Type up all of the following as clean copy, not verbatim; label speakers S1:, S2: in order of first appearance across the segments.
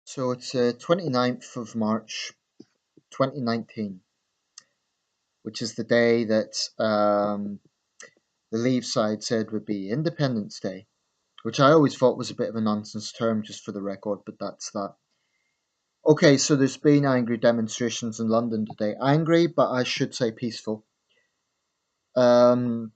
S1: So it's 29th of March 2019, which is the day that the Leave side said would be Independence Day, which I always thought was a bit of a nonsense term, just for the record, but that's that. Okay, so there's been angry demonstrations in London today. Angry, but I should say peaceful. Um,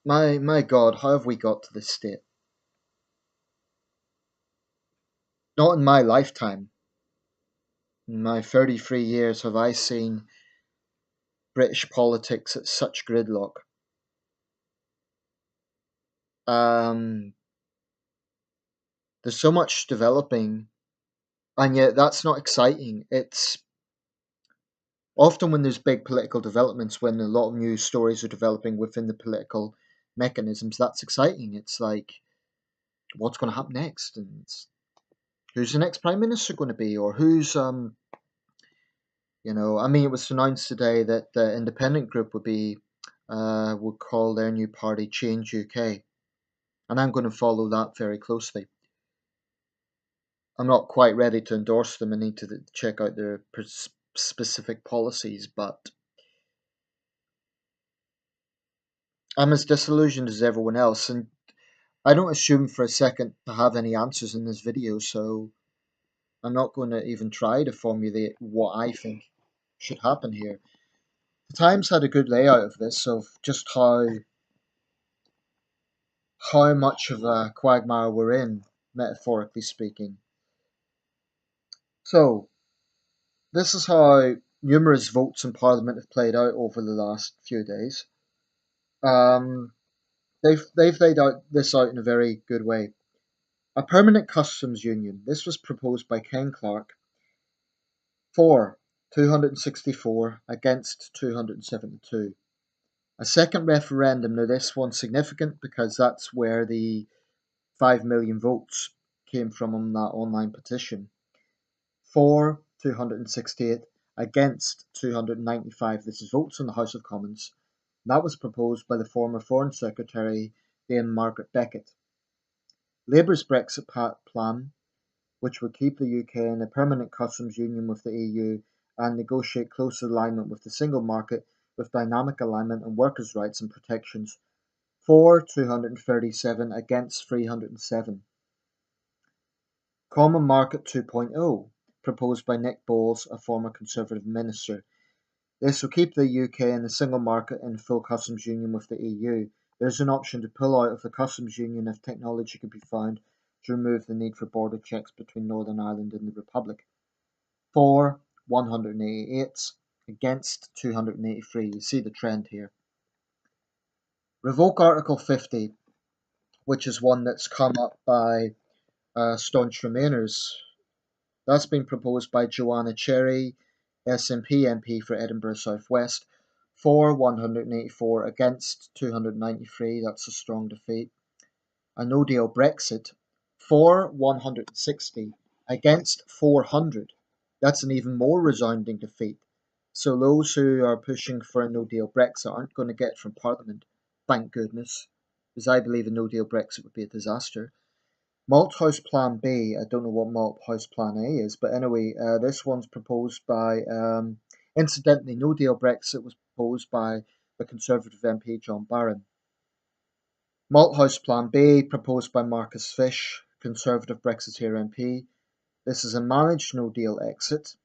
S1: my God, how have we got to this state? Not in my lifetime. In my 33 years have I seen British politics at such gridlock. Um, there's so much developing, and yet that's not exciting. It's often when there's big political developments, when a lot of new stories are developing within the political mechanisms, that's exciting. It's like, what's going to happen next, and who's the next prime minister going to be, or who's I mean, it was announced today that the independent group would call their new party Change UK, and I'm going to follow that very closely. I'm not quite ready to endorse them. I need to check out their specific policies, but I'm as disillusioned as everyone else, and I don't assume for a second to have any answers in this video, so I'm not going to even try to formulate what I think should happen here. The Times had a good layout of this, of just how much of a quagmire we're in, metaphorically speaking. So, this is how numerous votes in Parliament have played out over the last few days. Um, they've laid out this out in a very good way. A permanent customs union. This was proposed by Ken Clarke for 264 against 272. A second referendum. Now this one's significant because that's where the 5 million votes came from on that online petition. For 268 against 295. This is votes in the House of Commons. That was proposed by the former Foreign Secretary Dame Margaret Beckett. Labour's Brexit plan, which would keep the UK in a permanent customs union with the EU and negotiate closer alignment with the single market with dynamic alignment on workers' rights and protections. For 237 against 307. Common Market 2.0, proposed by Nick Boles, a former Conservative minister. This will keep the UK in the single market and full customs union with the EU. There is an option to pull out of the customs union if technology can be found to remove the need for border checks between Northern Ireland and the Republic. For 188 against 283. You see the trend here. Revoke Article 50, which is one that's come up by staunch Remainers. That's been proposed by Joanna Cherry, SNP MP for Edinburgh South West, for 184 against 293. That's a strong defeat. A no deal Brexit for 160 against 400. That's an even more resounding defeat. So those who are pushing for a no deal Brexit aren't going to get it from Parliament, thank goodness, because I believe a no deal Brexit would be a disaster. Malthouse Plan B, I don't know what Malthouse Plan A is, but anyway, this one's proposed by, incidentally, no deal Brexit was proposed by the Conservative MP John Barron. Malthouse Plan B, proposed by Marcus Fish, Conservative Brexiteer MP. This is a managed no deal exit.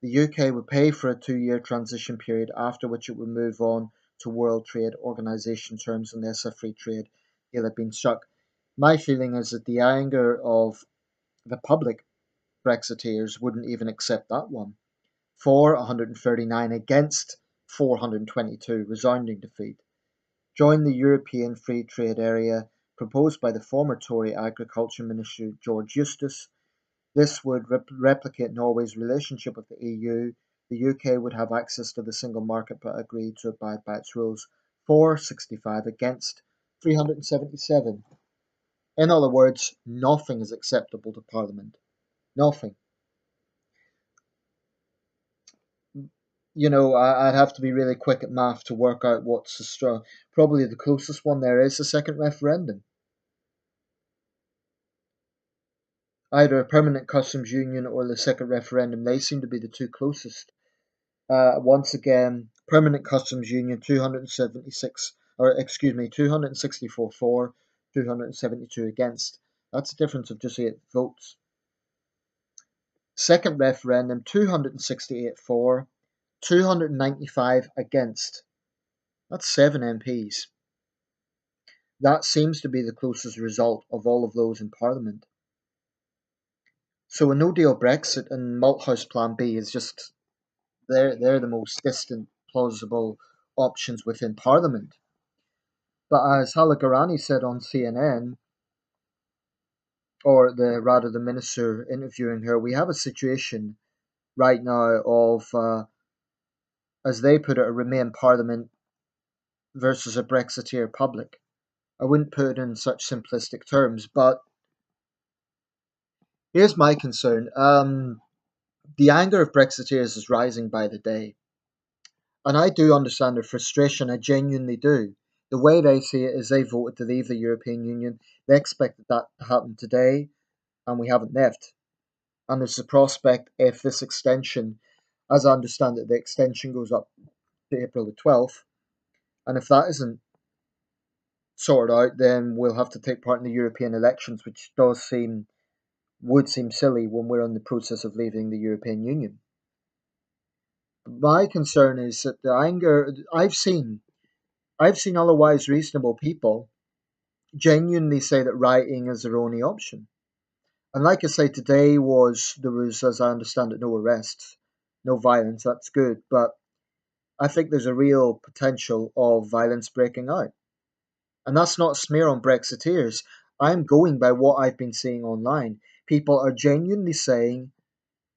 S1: The UK would pay for a 2-year transition period, after which it would move on to World Trade Organization terms unless a free trade deal had been struck. My feeling is that the anger of the public Brexiteers wouldn't even accept that one. For 139 against 422, resounding defeat. Join the European Free Trade Area, proposed by the former Tory Agriculture Minister George Eustace. This would replicate Norway's relationship with the EU. The UK would have access to the single market but agree to abide by its rules. For 65 against 377. In other words, nothing is acceptable to Parliament. Nothing. I'd have to be really quick at math to work out what's the straw. Probably the closest one there is the second referendum. Either a permanent customs union or the second referendum, they seem to be the two closest. Once again, permanent customs union 276, or excuse me, 264 for, 272 against. That's a difference of just 8 votes. Second referendum 268 for, 295 against. That's 7 MPs. That seems to be the closest result of all of those in Parliament. So a no deal Brexit and Malthouse Plan B is just they're the most distant plausible options within Parliament. But as Halagarani said on CNN, or the minister interviewing her, we have a situation right now of, as they put it, a Remain Parliament versus a Brexiteer public. I wouldn't put it in such simplistic terms, but here's my concern. The anger of Brexiteers is rising by the day. And I do understand their frustration, I genuinely do. The way they see it is they voted to leave the European Union. They expected that to happen today, and we haven't left. And there's a prospect if this extension, as I understand it, the extension goes up to April the 12th. And if that isn't sorted out, then we'll have to take part in the European elections, which would seem silly when we're in the process of leaving the European Union. My concern is that the anger I've seen otherwise reasonable people genuinely say that rioting is their only option. And like I say, today there was, as I understand it, no arrests, no violence. That's good, but I think there's a real potential of violence breaking out, and that's not a smear on Brexiteers. I'm going by what I've been seeing online. People are genuinely saying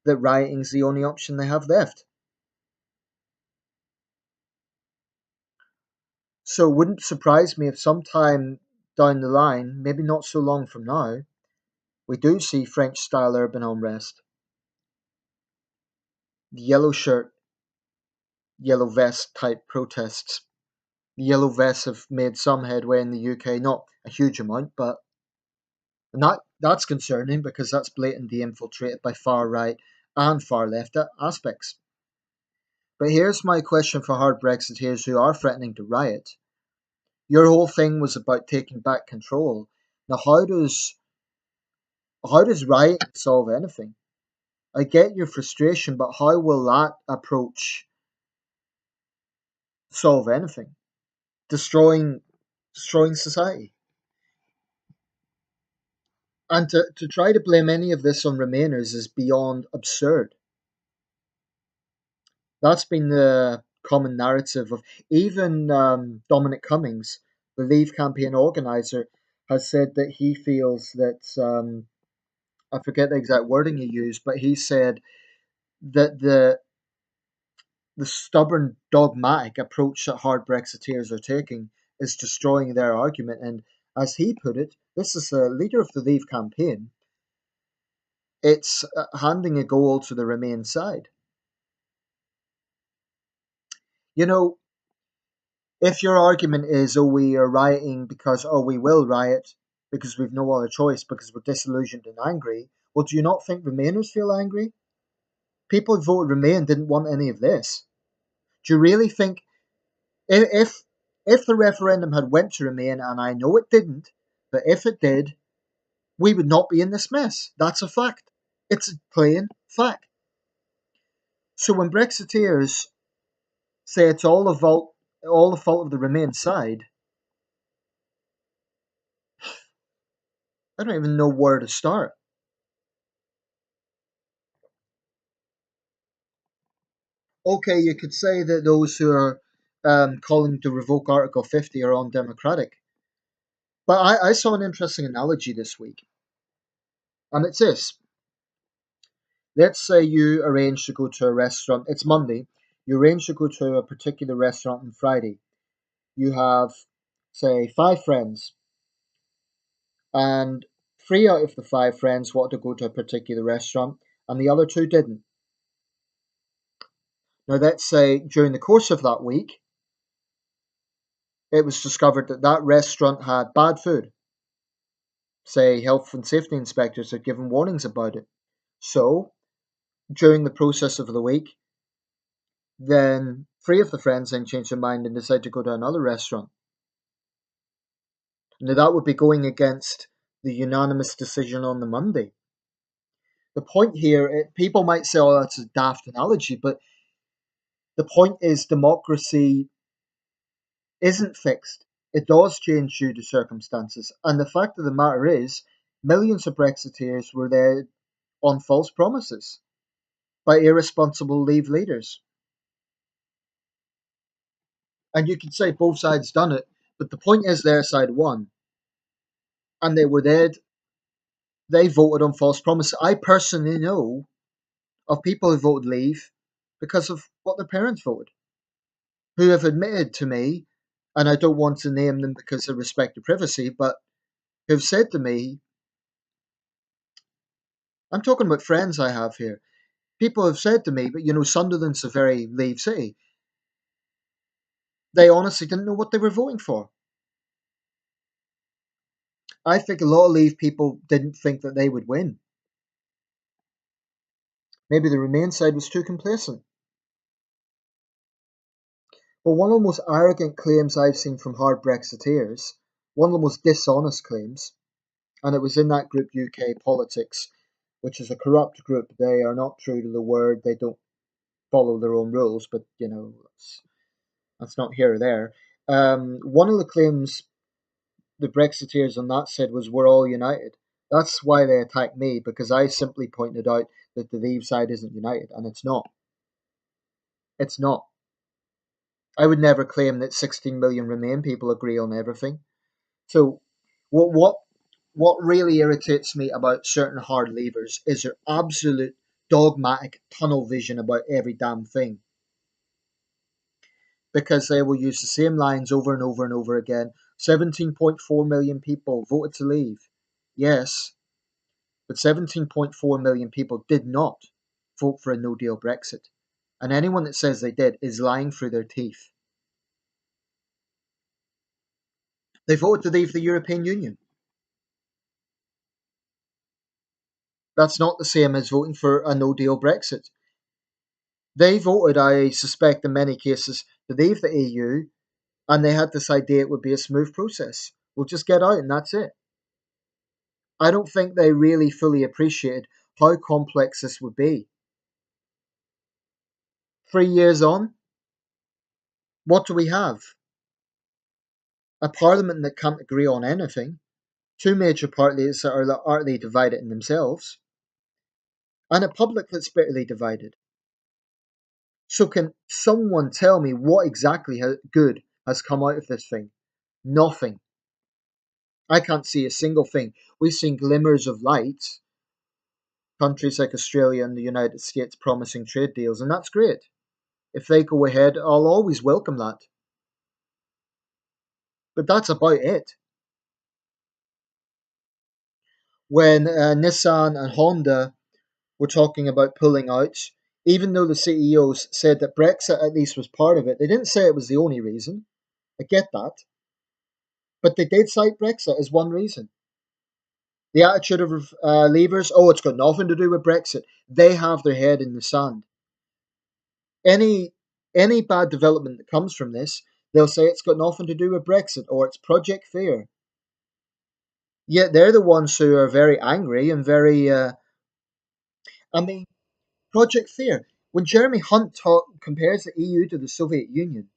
S1: that rioting's the only option they have left. So it wouldn't surprise me if sometime down the line, maybe not so long from now, we do see French style urban unrest. The yellow shirt, yellow vest type protests. The yellow vests have made some headway in the UK, not a huge amount, but and that's concerning because that's blatantly infiltrated by far right and far left aspects. But here's my question for hard Brexiteers who are threatening to riot. Your whole thing was about taking back control. Now how does rioting solve anything? I get your frustration, but how will that approach solve anything? Destroying destroying society. And to try to blame any of this on Remainers is beyond absurd. That's been the common narrative of even Dominic Cummings, the Leave campaign organizer, has said that he feels that I forget the exact wording he used, but he said that the stubborn, dogmatic approach that hard Brexiteers are taking is destroying their argument. And as he put it, this is the leader of the Leave campaign. It's handing a goal to the Remain side. You know, if your argument is, oh, we are rioting because, oh, we will riot because we've no other choice because we're disillusioned and angry, well, do you not think Remainers feel angry? People who voted Remain didn't want any of this. Do you really think if if the referendum had went to Remain, and I know it didn't, but if it did, we would not be in this mess. That's a fact. It's a plain fact. So when Brexiteers say it's all the fault of the Remain side, I don't even know where to start. Okay, you could say that those who are calling to revoke Article 50 are undemocratic. But I saw an interesting analogy this week, and it's this. Let's say you arrange to go to a restaurant. It's Monday. You arrange to go to a particular restaurant on Friday. You have, say, 5 friends, and 3 out of the 5 friends want to go to a particular restaurant, and the other 2 didn't. Now, let's say during the course of that week, it was discovered that that restaurant had bad food. Say health and safety inspectors are given warnings about it. So, during the process of the week, then three of the friends then change their mind and decide to go to another restaurant. Now, that would be going against the unanimous decision on the Monday. The point here, people might say, oh, that's a daft analogy, but the point is democracy isn't fixed. It does change due to circumstances. And the fact of the matter is, millions of Brexiteers were there on false promises by irresponsible Leave leaders. And you could say both sides done it, but the point is their side won. And they were there, they voted on false promises. I personally know of people who voted Leave because of what their parents voted, who have admitted to me, and I don't want to name them because of respect to privacy, but who've said to me, I'm talking about friends I have here. People have said to me, but Sunderland's a very Leave city. They honestly didn't know what they were voting for. I think a lot of Leave people didn't think that they would win. Maybe the Remain side was too complacent. But one of the most arrogant claims I've seen from hard Brexiteers, one of the most dishonest claims, and it was in that group UK Politics, which is a corrupt group. They are not true to the word. They don't follow their own rules, but that's not here or there. One of the claims the Brexiteers on that said was we're all united. That's why they attacked me, because I simply pointed out that the Leave side isn't united, and it's not. It's not. I would never claim that 16 million Remain people agree on everything. So, what what really irritates me about certain hard Leavers is their absolute dogmatic tunnel vision about every damn thing. Because they will use the same lines over and over and over again. 17.4 million people voted to leave. Yes, but 17.4 million people did not vote for a no deal Brexit. And anyone that says they did is lying through their teeth. They voted to leave the European Union. That's not the same as voting for a no deal Brexit. They voted, I suspect, in many cases, to leave the EU, and they had this idea it would be a smooth process. We'll just get out and that's it. I don't think they really fully appreciated how complex this would be. 3 years on, what do we have? A parliament that can't agree on anything, two major parties that are utterly divided in themselves, and a public that's bitterly divided. So, can someone tell me what exactly good has come out of this thing? Nothing. I can't see a single thing. We've seen glimmers of light, countries like Australia and the United States promising trade deals, and that's great. If they go ahead, I'll always welcome that. But that's about it. When Nissan and Honda were talking about pulling out, even though the CEOs said that Brexit at least was part of it, they didn't say it was the only reason. I get that. But they did cite Brexit as one reason. The attitude of Leavers, oh, it's got nothing to do with Brexit. They have their head in the sand. Any any bad development that comes from this, they'll say it's got nothing to do with Brexit or it's Project Fear. Yet they're the ones who are very angry and very. I mean, Project Fear. When Jeremy Hunt compares the EU to the Soviet Union,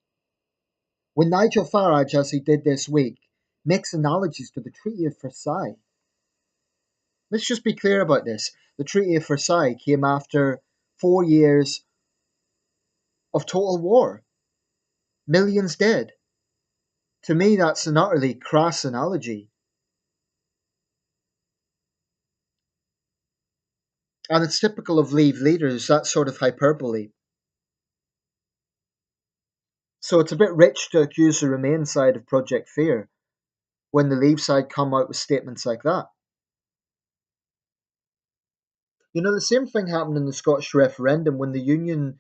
S1: when Nigel Farage, as he did this week, makes analogies to the Treaty of Versailles. Let's just be clear about this. The Treaty of Versailles came after 4 years of total war, millions dead. To me, that's an utterly crass analogy. And it's typical of Leave leaders, that sort of hyperbole. So it's a bit rich to accuse the Remain side of Project Fear when the Leave side come out with statements like that. The same thing happened in the Scottish referendum when the Union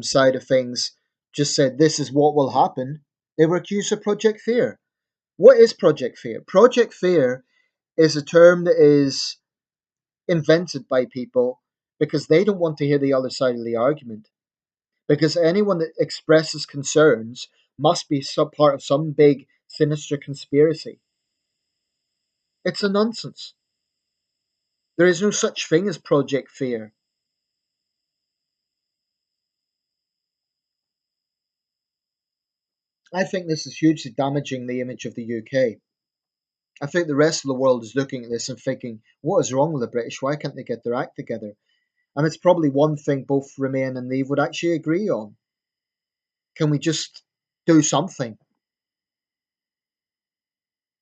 S1: side of things just said this is what will happen. They were accused of Project Fear. What is Project Fear? Project Fear is a term that is invented by people because they don't want to hear the other side of the argument. Because anyone that expresses concerns must be some part of some big sinister conspiracy. It's a nonsense. There is no such thing as Project Fear. I think this is hugely damaging the image of the UK. I think the rest of the world is looking at this and thinking, what is wrong with the British? Why can't they get their act together? And it's probably one thing both Remain and Leave would actually agree on. Can we just do something?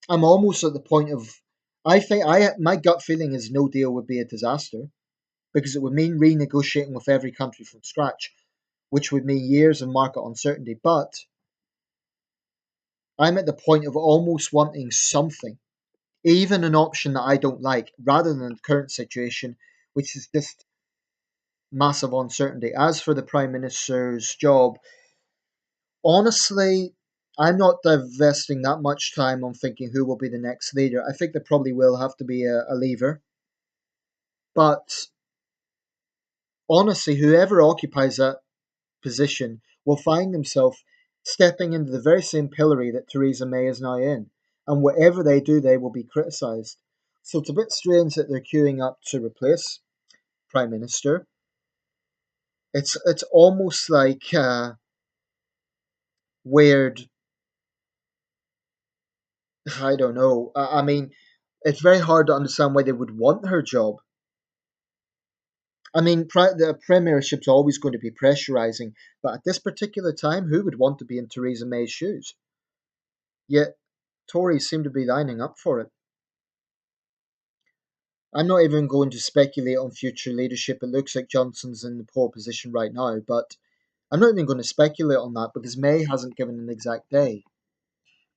S1: I'm almost at the point of, I think my gut feeling is no deal would be a disaster because it would mean renegotiating with every country from scratch, which would mean years of market uncertainty. But I'm at the point of almost wanting something, even an option that I don't like, rather than the current situation, which is just massive uncertainty. As for the Prime Minister's job, honestly, I'm not investing that much time on thinking who will be the next leader. I think there probably will have to be a leaver. But honestly, whoever occupies that position will find themselves stepping into the very same pillory that Theresa May is now in. And whatever they do, they will be criticised. So it's a bit strange that they're queuing up to replace Prime Minister. It's almost like weird. I don't know. I mean, it's very hard to understand why they would want her job. I mean, the premiership's always going to be pressurising, but at this particular time, who would want to be in Theresa May's shoes? Yet Tories seem to be lining up for it. I'm not even going to speculate on future leadership. It looks like Johnson's in the pole position right now, but I'm not even going to speculate on that because May hasn't given an exact day.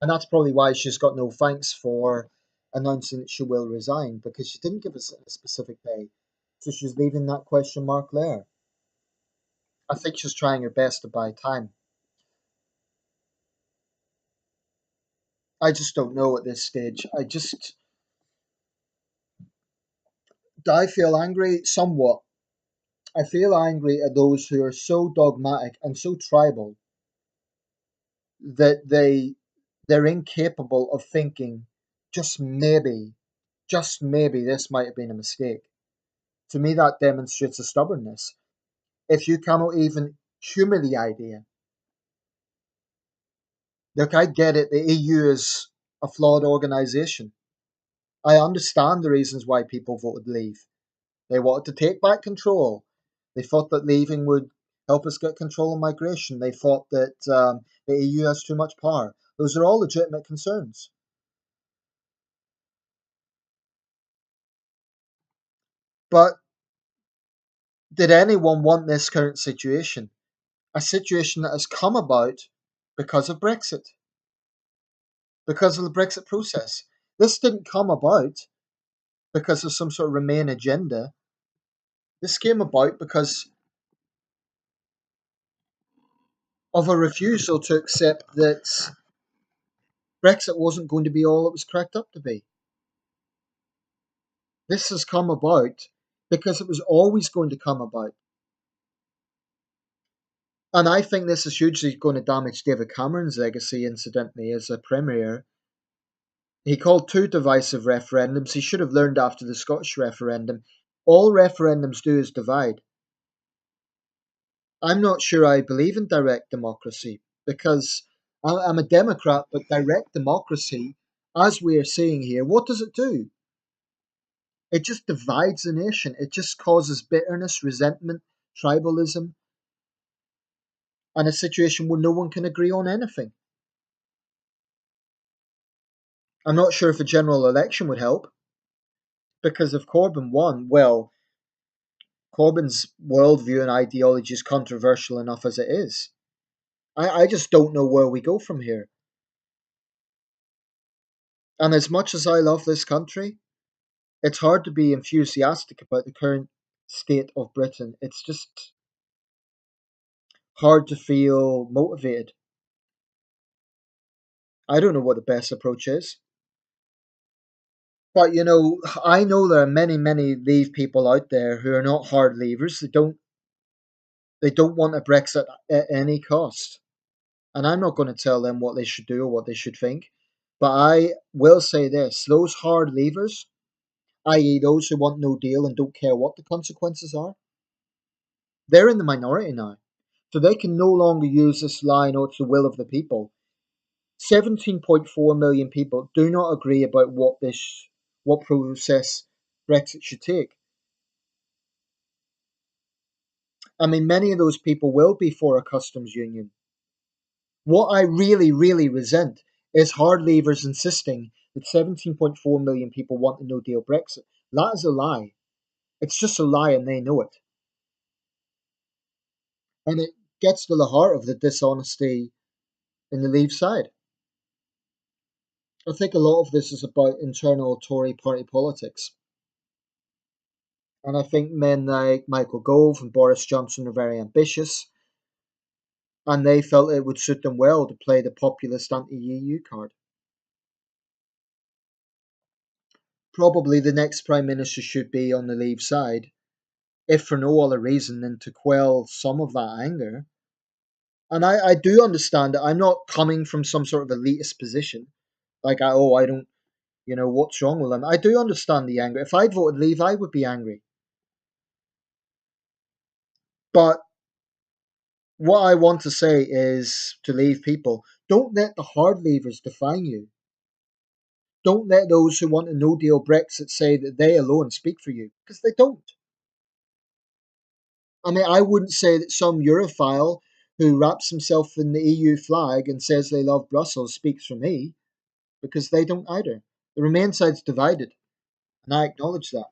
S1: And that's probably why she's got no thanks for announcing that she will resign because she didn't give us a specific day. So she's leaving that question mark there. I think she's trying her best to buy time. I just don't know at this stage. I feel angry somewhat. I feel angry at those who are so dogmatic and so tribal that they're incapable of thinking just maybe this might have been a mistake. To me, that demonstrates a stubbornness. If you cannot even humor the idea, look, I get it. The EU is a flawed organisation. I understand the reasons why people voted leave. They wanted to take back control. They thought that leaving would help us get control of migration. They thought that the EU has too much power. Those are all legitimate concerns. But did anyone want this current situation? A situation that has come about because of Brexit, because of the Brexit process. This didn't come about because of some sort of Remain agenda. This came about because of a refusal to accept that Brexit wasn't going to be all it was cracked up to be. This has come about because it was always going to come about. And I think this is hugely going to damage David Cameron's legacy, incidentally, as a Premier. He called two divisive referendums. He should have learned after the Scottish referendum. All referendums do is divide. I'm not sure I believe in direct democracy because I'm a Democrat, but direct democracy, as we are seeing here, what does it do? It just divides the nation. It just causes bitterness, resentment, tribalism, and a situation where no one can agree on anything. I'm not sure if a general election would help because if Corbyn won, well, Corbyn's worldview and ideology is controversial enough as it is. I just don't know where we go from here. And as much as I love this country, it's hard to be enthusiastic about the current state of Britain. It's just hard to feel motivated. I don't know what the best approach is. But I know there are many, many Leave people out there who are not hard leavers. They don't want a Brexit at any cost. And I'm not going to tell them what they should do or what they should think. But I will say this: those hard leavers, i.e., those who want no deal and don't care what the consequences are, they're in the minority now. So they can no longer use this line, oh, it's the will of the people. 17.4 million people do not agree about what process Brexit should take. I mean, many of those people will be for a customs union. What I really, really resent is hard levers insisting that 17.4 million people want a no deal Brexit. That is a lie. It's just a lie and they know it. And it gets to the heart of the dishonesty in the Leave side. I think a lot of this is about internal Tory party politics. And I think men like Michael Gove and Boris Johnson are very ambitious, and they felt it would suit them well to play the populist anti EU card. Probably the next Prime Minister should be on the Leave side, if for no other reason than to quell some of that anger. And I do understand that I'm not coming from some sort of elitist position. Like, I don't, what's wrong with them? I do understand the anger. If I'd voted Leave, I would be angry. But what I want to say is to Leave people, don't let the hard levers define you. Don't let those who want a no deal Brexit say that they alone speak for you, because they don't. I mean, I wouldn't say that some Europhile who wraps himself in the EU flag and says they love Brussels speaks for me, because they don't either. The Remain side's divided, and I acknowledge that.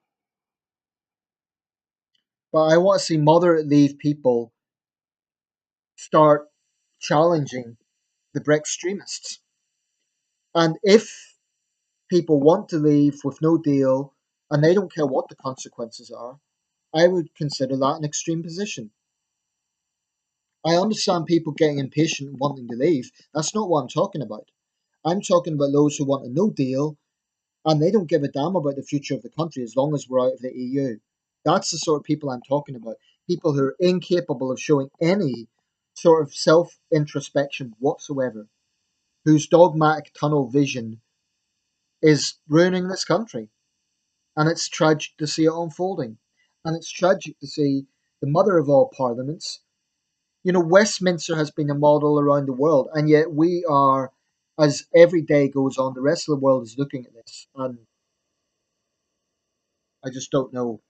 S1: But I want to see moderate Leave people start challenging the Brextremists. And if people want to leave with no deal and they don't care what the consequences are, I would consider that an extreme position. I understand people getting impatient and wanting to leave. That's not what I'm talking about. I'm talking about those who want a no deal and they don't give a damn about the future of the country as long as we're out of the EU. That's the sort of people I'm talking about. People who are incapable of showing any sort of self introspection whatsoever, whose dogmatic tunnel vision is ruining this country. And it's tragic to see it unfolding. And it's tragic to see the mother of all parliaments. Westminster has been a model around the world, and yet we are, as every day goes on, the rest of the world is looking at this, and I just don't know.